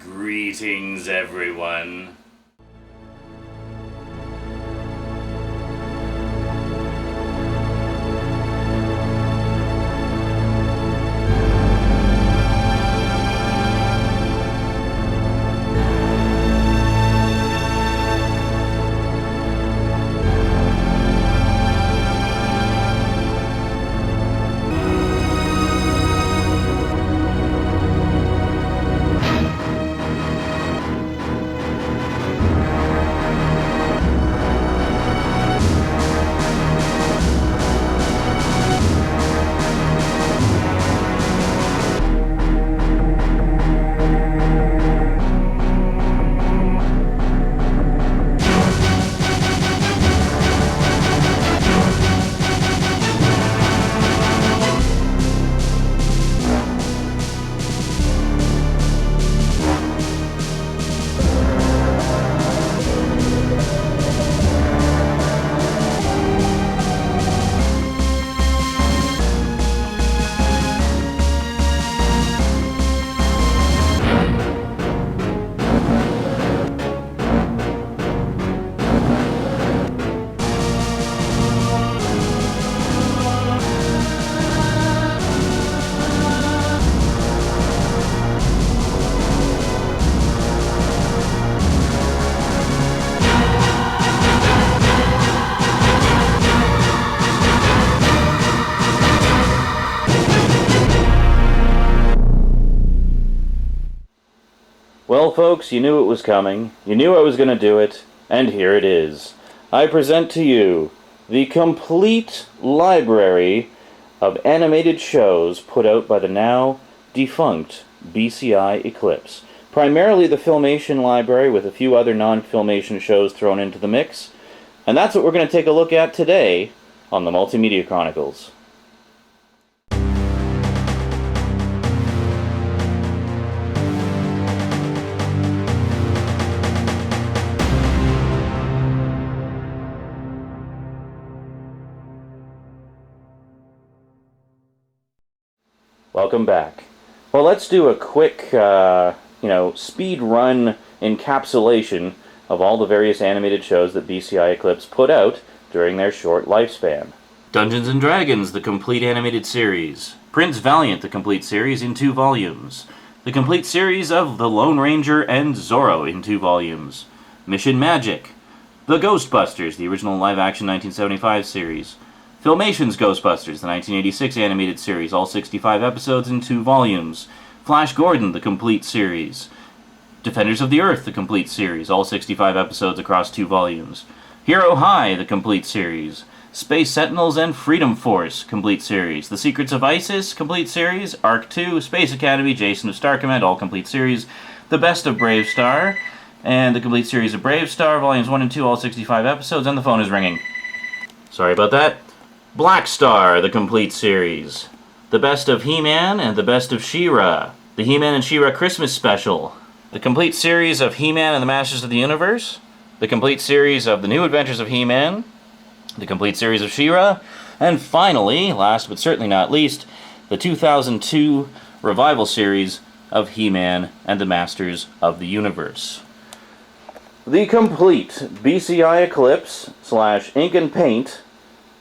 Greetings, everyone. Well, folks, you knew it was coming. You knew I was going to do it, and here it is. I present to you the complete library of animated shows put out by the now defunct BCI Eclipse. Primarily the Filmation library with a few other non-Filmation shows thrown into the mix. And that's what we're going to take a look at today on the Multimedia Chronicles. Welcome back. Well, let's do a quick, speed run encapsulation of all the various animated shows that BCI Eclipse put out during their short lifespan. Dungeons & Dragons, the complete animated series. Prince Valiant, the complete series in 2 volumes. The complete series of The Lone Ranger and Zorro in 2 volumes. Mission Magic. The Ghostbusters, the original live-action 1975 series. Filmation's Ghostbusters, the 1986 animated series, all 65 episodes in 2 volumes. Flash Gordon, the complete series. Defenders of the Earth, the complete series, all 65 episodes across 2 volumes. Hero High, the complete series. Space Sentinels and Freedom Force, complete series. The Secrets of Isis, complete series. Arc 2, Space Academy, Jason of Star Command, all complete series. The Best of Brave Star, and the complete series of Brave Star, volumes 1 and 2, all 65 episodes, and the phone is ringing. Sorry about that. Black Star, the complete series. The Best of He-Man and the Best of She-Ra. The He-Man and She-Ra Christmas Special. The complete series of He-Man and the Masters of the Universe. The complete series of The New Adventures of He-Man. The complete series of She-Ra. And finally, last but certainly not least, the 2002 revival series of He-Man and the Masters of the Universe. The complete BCI Eclipse / Ink and Paint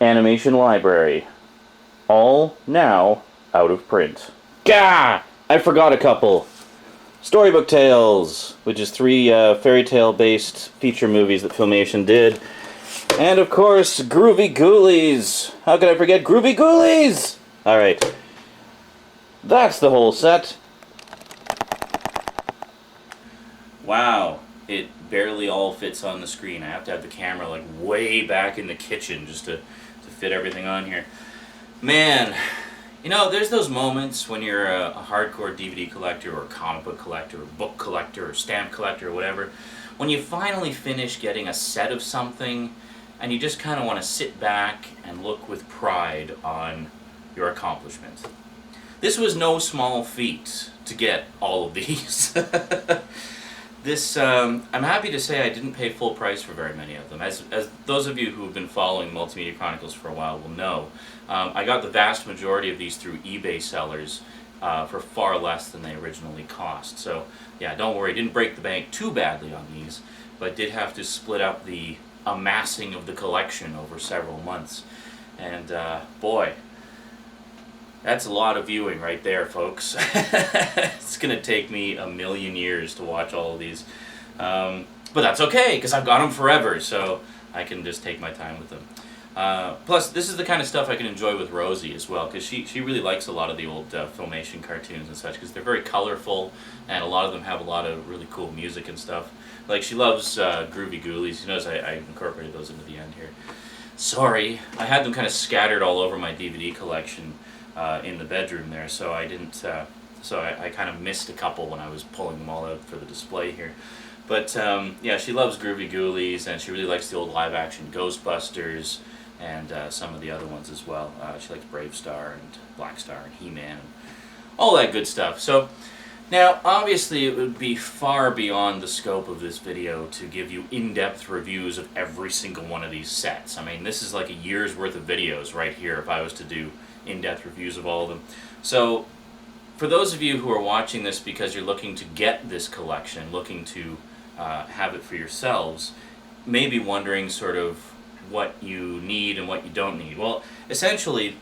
animation library. All now out of print. Gah! I forgot a couple. Storybook Tales, which is 3 fairy tale based feature movies that Filmation did. And of course, Groovy Ghoulies! How could I forget Groovy Ghoulies? Alright. That's the whole set. Wow. It barely all fits on the screen. I have to have the camera like way back in the kitchen just to fit everything on here. Man, you know, there's those moments when you're a hardcore DVD collector or comic book collector or book collector or stamp collector or whatever, when you finally finish getting a set of something and you just kind of want to sit back and look with pride on your accomplishment. This was no small feat to get all of these. I'm happy to say I didn't pay full price for very many of them. As those of you who have been following Multimedia Chronicles for a while will know, I got the vast majority of these through eBay sellers, for far less than they originally cost. So yeah, don't worry, didn't break the bank too badly on these, but did have to split up the amassing of the collection over several months. And boy, that's a lot of viewing right there, folks. It's going to take me a million years to watch all of these. But that's okay, because I've got them forever, so I can just take my time with them. Plus, this is the kind of stuff I can enjoy with Rosie as well, because she really likes a lot of the old Filmation cartoons and such, because they're very colorful, and a lot of them have a lot of really cool music and stuff. Like, she loves Groovy Ghoulies. You notice I incorporated those into the end here. Sorry, I had them kind of scattered all over my DVD collection in the bedroom there, so I didn't. So I kind of missed a couple when I was pulling them all out for the display here. But yeah, she loves Groovy Ghoulies, and she really likes the old live-action Ghostbusters and some of the other ones as well. She likes Brave Star and Black Star and He-Man and all that good stuff. So now, obviously, it would be far beyond the scope of this video to give you in-depth reviews of every single one of these sets. I mean, this is like a year's worth of videos right here if I was to do in-depth reviews of all of them. So for those of you who are watching this because you're looking to get this collection, looking to have it for yourselves, may be wondering sort of what you need and what you don't need. Well, essentially,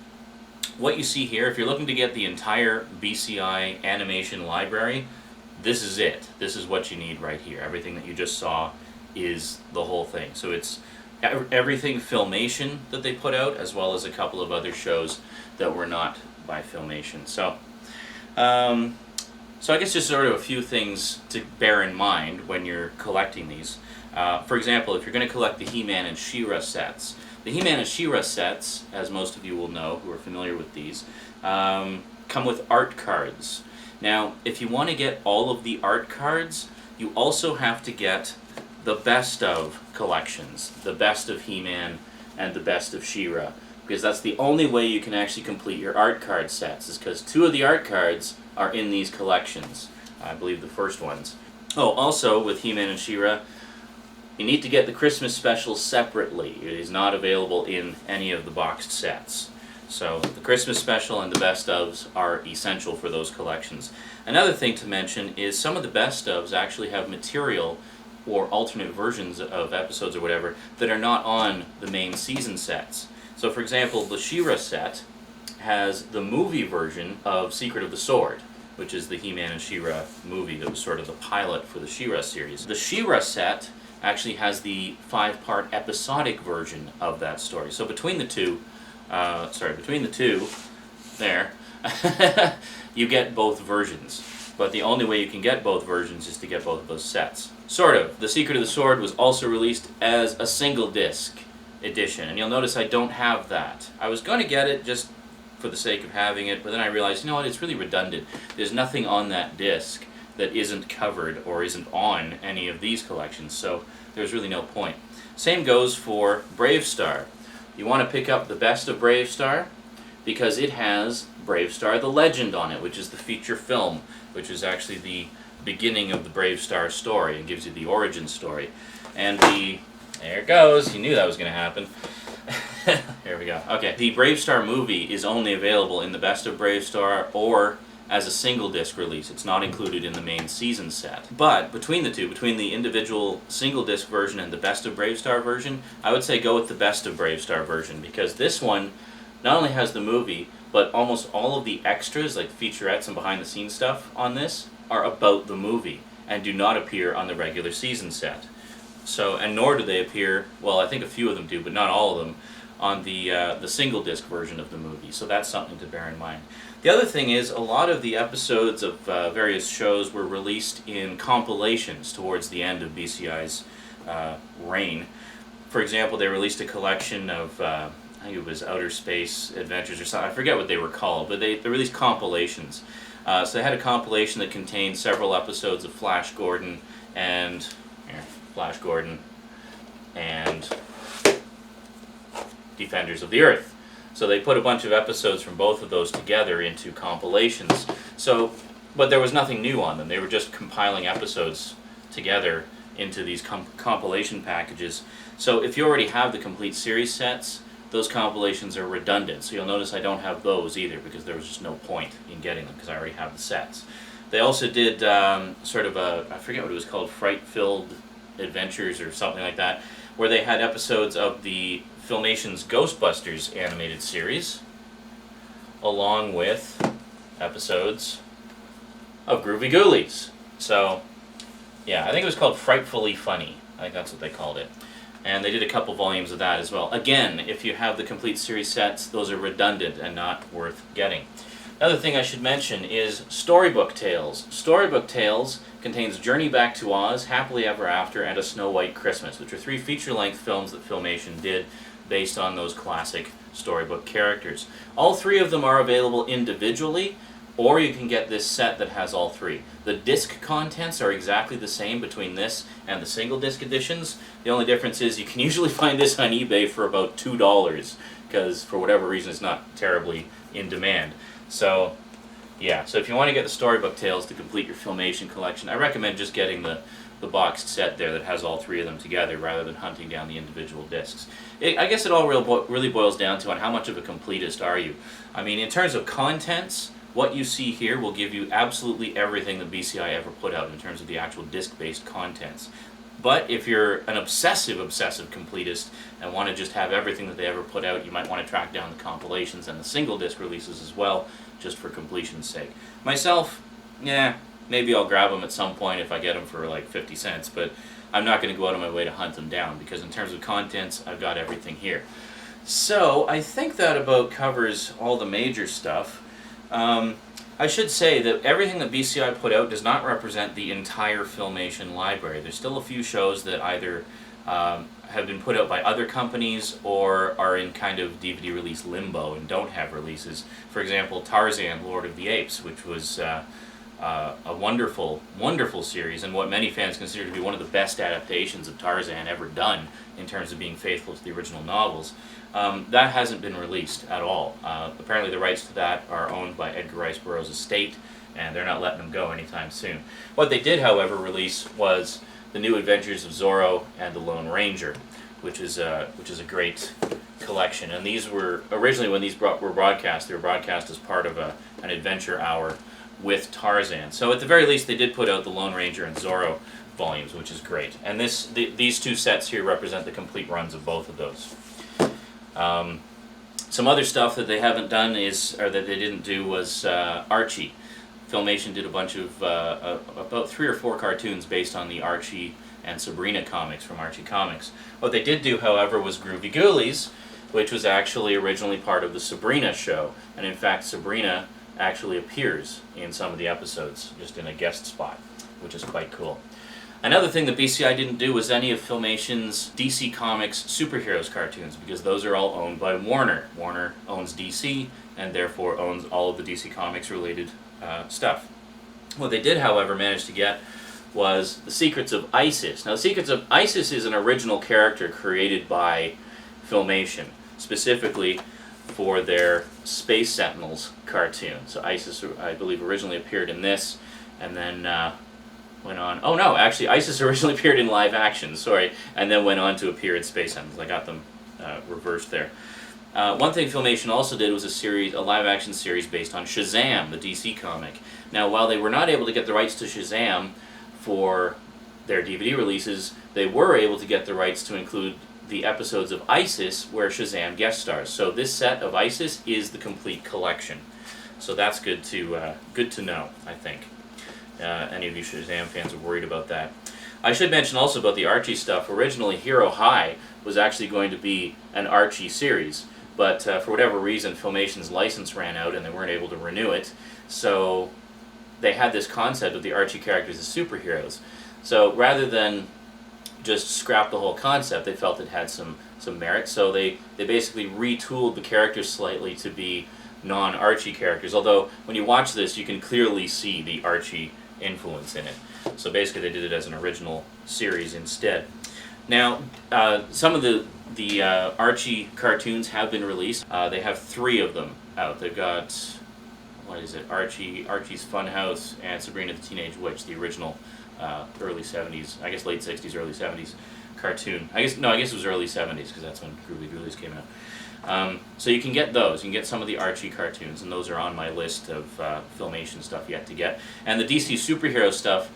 what you see here, if you're looking to get the entire BCI animation library, this is it. This is what you need right here. Everything that you just saw is the whole thing. So it's everything Filmation that they put out, as well as a couple of other shows that were not by Filmation. So I guess just sort of a few things to bear in mind when you're collecting these. For example, if you're going to collect the He-Man and She-Ra sets, the He-Man and She-Ra sets, as most of you will know who are familiar with these, come with art cards. Now, if you want to get all of the art cards, you also have to get the best of collections, the best of He-Man and the best of She-Ra, because that's the only way you can actually complete your art card sets, is because 2 of the art cards are in these collections. I believe the first ones. Oh, also with He-Man and She-Ra, you need to get the Christmas special separately. It is not available in any of the boxed sets. So the Christmas special and the best ofs are essential for those collections. Another thing to mention is some of the best ofs actually have material or alternate versions of episodes or whatever that are not on the main season sets. So for example, the She-Ra set has the movie version of Secret of the Sword, which is the He-Man and She-Ra movie that was sort of the pilot for the She-Ra series. The She-Ra set actually has the 5-part episodic version of that story. So between the two, there, you get both versions. But the only way you can get both versions is to get both of those sets. Sort of. The Secret of the Sword was also released as a single disc edition, and you'll notice I don't have that. I was going to get it just for the sake of having it, but then I realized, you know what, it's really redundant. There's nothing on that disc that isn't covered or isn't on any of these collections, so there's really no point. Same goes for Brave Star. You want to pick up the best of Brave Star because it has Brave Star the Legend on it, which is the feature film, which is actually the beginning of the Brave Star story and gives you the origin story. And there it goes, you knew that was going to happen. Here we go. Okay, the Brave Star movie is only available in the Best of Brave Star or as a single disc release. It's not included in the main season set. But between the two, between the individual single disc version and the Best of Brave Star version, I would say go with the Best of Brave Star version, because this one not only has the movie, but almost all of the extras, like featurettes and behind the scenes stuff on this, are about the movie and do not appear on the regular season set. So, and nor do they appear, well, I think a few of them do, but not all of them, on the single disc version of the movie. So that's something to bear in mind. The other thing is, a lot of the episodes of various shows were released in compilations towards the end of BCI's reign. For example, they released a collection of, I think it was Outer Space Adventures or something, I forget what they were called, but they released compilations. So they had a compilation that contained several episodes of Flash Gordon and Defenders of the Earth. So they put a bunch of episodes from both of those together into compilations. So, but there was nothing new on them. They were just compiling episodes together into these compilation packages. So if you already have the complete series sets, those compilations are redundant. So you'll notice I don't have those either because there was just no point in getting them because I already have the sets. They also did sort of a, I forget what it was called, Fright-Filled Adventures or something like that, where they had episodes of the Filmation's Ghostbusters animated series, along with episodes of Groovy Ghoulies. So, yeah, I think it was called Frightfully Funny. I think that's what they called it. And they did a couple volumes of that as well. Again, if you have the complete series sets, those are redundant and not worth getting. Another thing I should mention is Storybook Tales. Storybook Tales contains Journey Back to Oz, Happily Ever After, and A Snow White Christmas, which are 3 feature-length films that Filmation did based on those classic storybook characters. All 3 of them are available individually, or you can get this set that has all 3. The disc contents are exactly the same between this and the single disc editions. The only difference is you can usually find this on eBay for about $2, because for whatever reason it's not terribly in demand. So, yeah, so if you want to get the Storybook Tales to complete your Filmation collection, I recommend just getting the boxed set there that has all 3 of them together rather than hunting down the individual discs. I guess it all really boils down to on how much of a completist are you. I mean, in terms of contents, what you see here will give you absolutely everything that BCI ever put out in terms of the actual disc-based contents. But if you're an obsessive completist and want to just have everything that they ever put out, you might want to track down the compilations and the single disc releases as well, just for completion's sake. Myself, yeah, maybe I'll grab them at some point if I get them for like 50 cents, but I'm not going to go out of my way to hunt them down, because in terms of contents, I've got everything here. So, I think that about covers all the major stuff. I should say that everything that BCI put out does not represent the entire Filmation library. There's still a few shows that either have been put out by other companies or are in kind of DVD release limbo and don't have releases. For example, Tarzan, Lord of the Apes, which was a wonderful, wonderful series, and what many fans consider to be one of the best adaptations of Tarzan ever done in terms of being faithful to the original novels. That hasn't been released at all. Apparently the rights to that are owned by Edgar Rice Burroughs' estate, and they're not letting them go anytime soon. What they did, however, release was The New Adventures of Zorro and the Lone Ranger, which is a great collection. And these were, originally when these were broadcast, they were broadcast as part of an adventure hour with Tarzan. So at the very least, they did put out the Lone Ranger and Zorro volumes, which is great. And these 2 sets here represent the complete runs of both of those. Some other stuff that they haven't done or that they didn't do was Archie. Filmation did a bunch of, about 3 or 4 cartoons based on the Archie and Sabrina comics from Archie Comics. What they did do, however, was Groovy Ghoulies, which was actually originally part of the Sabrina show. And in fact, Sabrina actually appears in some of the episodes, just in a guest spot, which is quite cool. Another thing that BCI didn't do was any of Filmation's DC Comics superheroes cartoons, because those are all owned by Warner. Warner owns DC, and therefore owns all of the DC Comics related stuff. What they did, however, manage to get was The Secrets of Isis. Now, The Secrets of Isis is an original character created by Filmation, specifically for their Space Sentinels cartoon. So Isis, I believe, originally appeared in this, and then went on... Oh no, actually, Isis originally appeared in live action, sorry, and then went on to appear in Space Sentinels. I got them reversed there. One thing Filmation also did was a live-action series based on Shazam, the DC comic. Now, while they were not able to get the rights to Shazam for their DVD releases, they were able to get the rights to include the episodes of Isis where Shazam guest stars. So this set of Isis is the complete collection. So that's good to know, I think. Any of you Shazam fans are worried about that. I should mention also about the Archie stuff. Originally, Hero High was actually going to be an Archie series, but for whatever reason, Filmation's license ran out and they weren't able to renew it. So they had this concept of the Archie characters as superheroes. So rather than just scrap the whole concept, they felt it had some merit. So they basically retooled the characters slightly to be non-Archie characters. Although when you watch this, you can clearly see the Archie influence in it. So basically they did it as an original series instead. Now, some of the Archie cartoons have been released. They have 3 of them out. They've got what is it, Archie's Funhouse, and Sabrina the Teenage Witch, the original early 70s, I guess late 60s, early 70s cartoon. I guess it was early 70s, because that's when Groovy Ghoulies came out. So you can get those. You can get some of the Archie cartoons, and those are on my list of Filmation stuff yet to get. And the DC superhero stuff,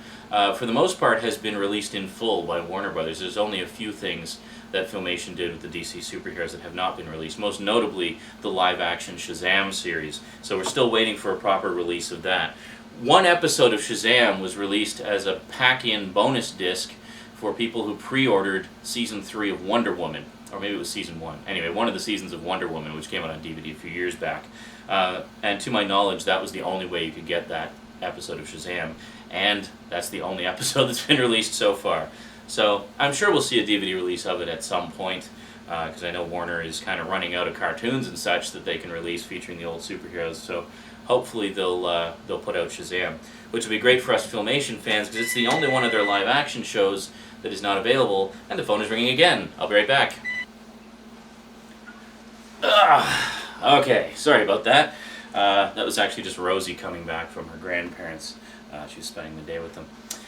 for the most part, has been released in full by Warner Brothers. There's only a few things that Filmation did with the DC superheroes that have not been released, most notably the live-action Shazam series. So we're still waiting for a proper release of that. One episode of Shazam was released as a pack-in bonus disc for people who pre-ordered Season 3 of Wonder Woman. Or maybe it was Season 1. Anyway, one of the seasons of Wonder Woman, which came out on DVD a few years back. And to my knowledge, that was the only way you could get that episode of Shazam. And that's the only episode that's been released so far. So I'm sure we'll see a DVD release of it at some point, because I know Warner is kind of running out of cartoons and such that they can release featuring the old superheroes. So hopefully they'll put out Shazam, which will be great for us Filmation fans, because it's the only one of their live-action shows that is not available. And the phone is ringing again. I'll be right back. Okay, sorry about that. That was actually just Rosie coming back from her grandparents. She was spending the day with them.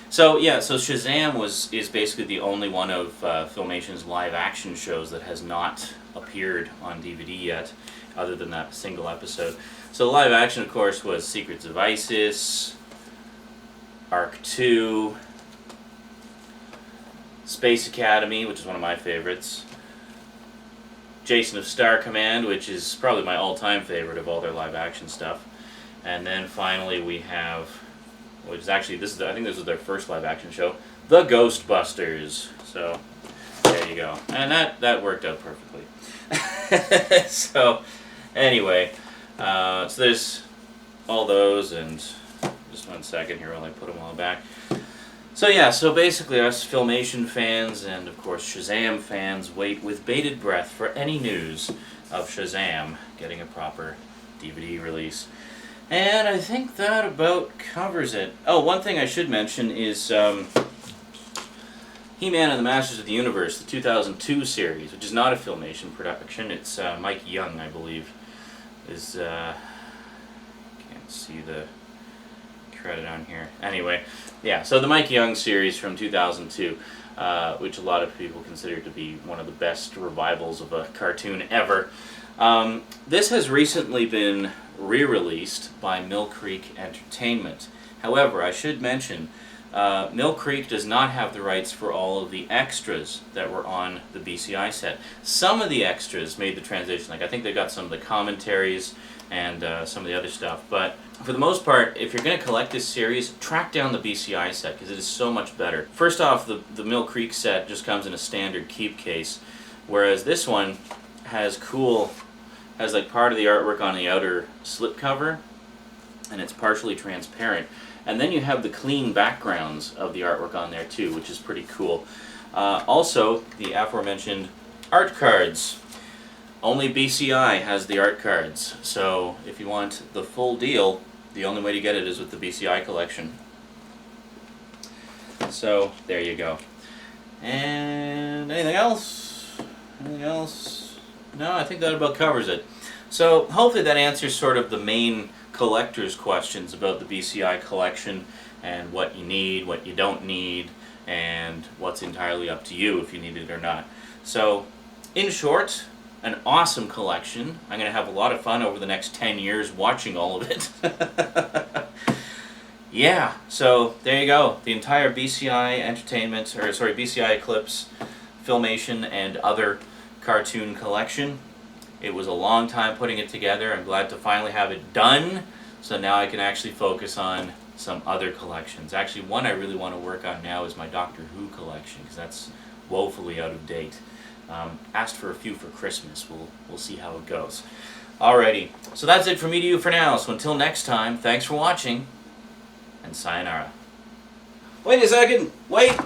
So yeah, so Shazam is basically the only one of Filmation's live-action shows that has not appeared on DVD yet, other than that single episode. So the live-action, of course, was Secrets of Isis, Arc 2, Space Academy, which is one of my favorites, Jason of Star Command, which is probably my all-time favorite of all their live-action stuff, and then finally we have, which is actually, I think this was their first live-action show, The Ghostbusters. So there you go, and that worked out perfectly. So anyway, so there's all those, and just 1 second here while I put them all back. So yeah, so basically us Filmation fans and of course Shazam fans wait with bated breath for any news of Shazam getting a proper DVD release. And I think that about covers it. Oh, one thing I should mention is He-Man and the Masters of the Universe, the 2002 series, which is not a Filmation production. It's Mike Young, I believe, is, can't see the credit on here. Anyway, yeah, so the Mike Young series from 2002, which a lot of people consider to be one of the best revivals of a cartoon ever. This has recently been re-released by Mill Creek Entertainment. However, I should mention, Mill Creek does not have the rights for all of the extras that were on the BCI set. Some of the extras made the transition, like I think they got some of the commentaries and some of the other stuff, but for the most part, if you're going to collect this series, track down the BCI set, because it is so much better. First off, the Mill Creek set just comes in a standard keep case, whereas this one has like part of the artwork on the outer slipcover, and it's partially transparent. And then you have the clean backgrounds of the artwork on there too, which is pretty cool. Also, the aforementioned art cards. Only BCI has the art cards, so if you want the full deal, the only way to get it is with the BCI collection. So, there you go. And anything else? Anything else? No, I think that about covers it. So, hopefully that answers sort of the main collector's questions about the BCI collection and what you need, what you don't need, and what's entirely up to you if you need it or not. So, in short, an awesome collection. I'm going to have a lot of fun over the next 10 years watching all of it. Yeah, so there you go. The entire BCI Entertainment, or sorry, BCI Eclipse Filmation and other cartoon collection. It was a long time putting it together. I'm glad to finally have it done, so now I can actually focus on some other collections. Actually, one I really want to work on now is my Doctor Who collection, because that's woefully out of date. Asked for a few for Christmas. We'll see how it goes. Alrighty, so that's it from me to you for now. So until next time, thanks for watching, and sayonara. Wait a second! Wait!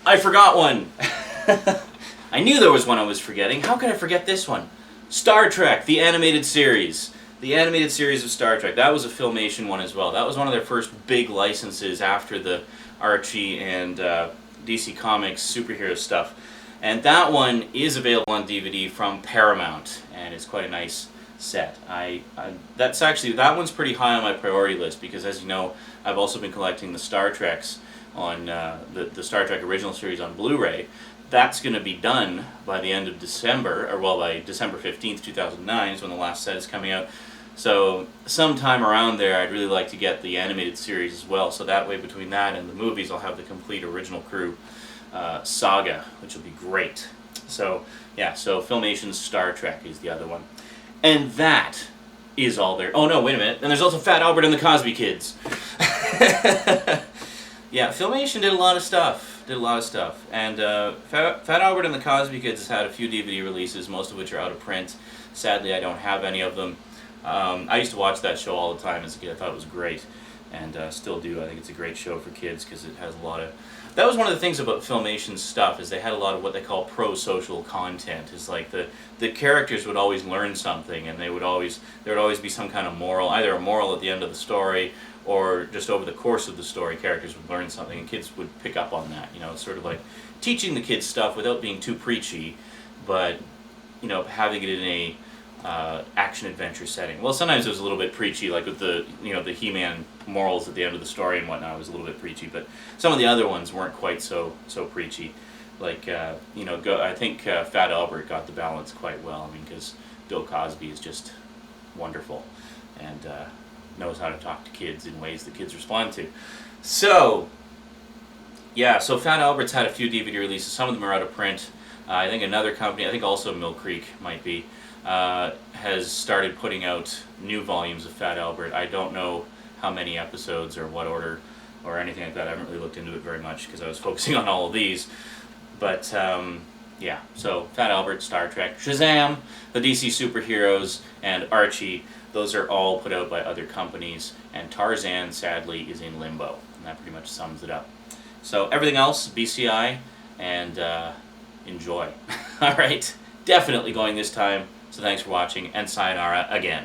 I forgot one! I knew there was one I was forgetting. How could I forget this one? Star Trek, the animated series. The animated series of Star Trek. That was a Filmation one as well. That was one of their first big licenses after the Archie and DC Comics superhero stuff. And that one is available on DVD from Paramount, and it's quite a nice set. That's actually, that one's pretty high on my priority list because, as you know, I've also been collecting the Star Treks on the Star Trek original series on Blu-ray. That's going to be done by the end of December, or well, by December 15th, 2009 is when the last set is coming out. So sometime around there, I'd really like to get the animated series as well. So that way, between that and the movies, I'll have the complete original crew saga, which will be great. So yeah, so Filmation's Star Trek is the other one. And that is all there. Oh no, wait a minute. And there's also Fat Albert and the Cosby Kids. Yeah, Filmation did a lot of stuff. And Fat Albert and the Cosby Kids has had a few DVD releases, most of which are out of print. Sadly, I don't have any of them. I used to watch that show all the time as a kid. I thought it was great, and still do. I think it's a great show for kids because it has a lot of... That was one of the things about Filmation's stuff, is they had a lot of what they call pro-social content. It's like the characters would always learn something, and there would always be some kind of moral, either a moral at the end of the story, or just over the course of the story, characters would learn something, and kids would pick up on that. You know, it's sort of like teaching the kids stuff without being too preachy, but, you know, having it in a action-adventure setting. Well, sometimes it was a little bit preachy, like with the, you know, the He-Man morals at the end of the story and whatnot was a little bit preachy, but some of the other ones weren't quite so preachy. Like, you know, I think Fat Albert got the balance quite well. I mean, because Bill Cosby is just wonderful and knows how to talk to kids in ways that kids respond to. So, yeah, so Fat Albert's had a few DVD releases. Some of them are out of print. I think another company, I think also Mill Creek might be, has started putting out new volumes of Fat Albert. I don't know how many episodes or what order or anything like that. I haven't really looked into it very much because I was focusing on all of these. But yeah, so Fat Albert, Star Trek, Shazam, the DC Superheroes, and Archie, those are all put out by other companies, and Tarzan, sadly, is in limbo, and that pretty much sums it up. So everything else, BCI, and enjoy. All right, definitely going this time. So thanks for watching, and sayonara again.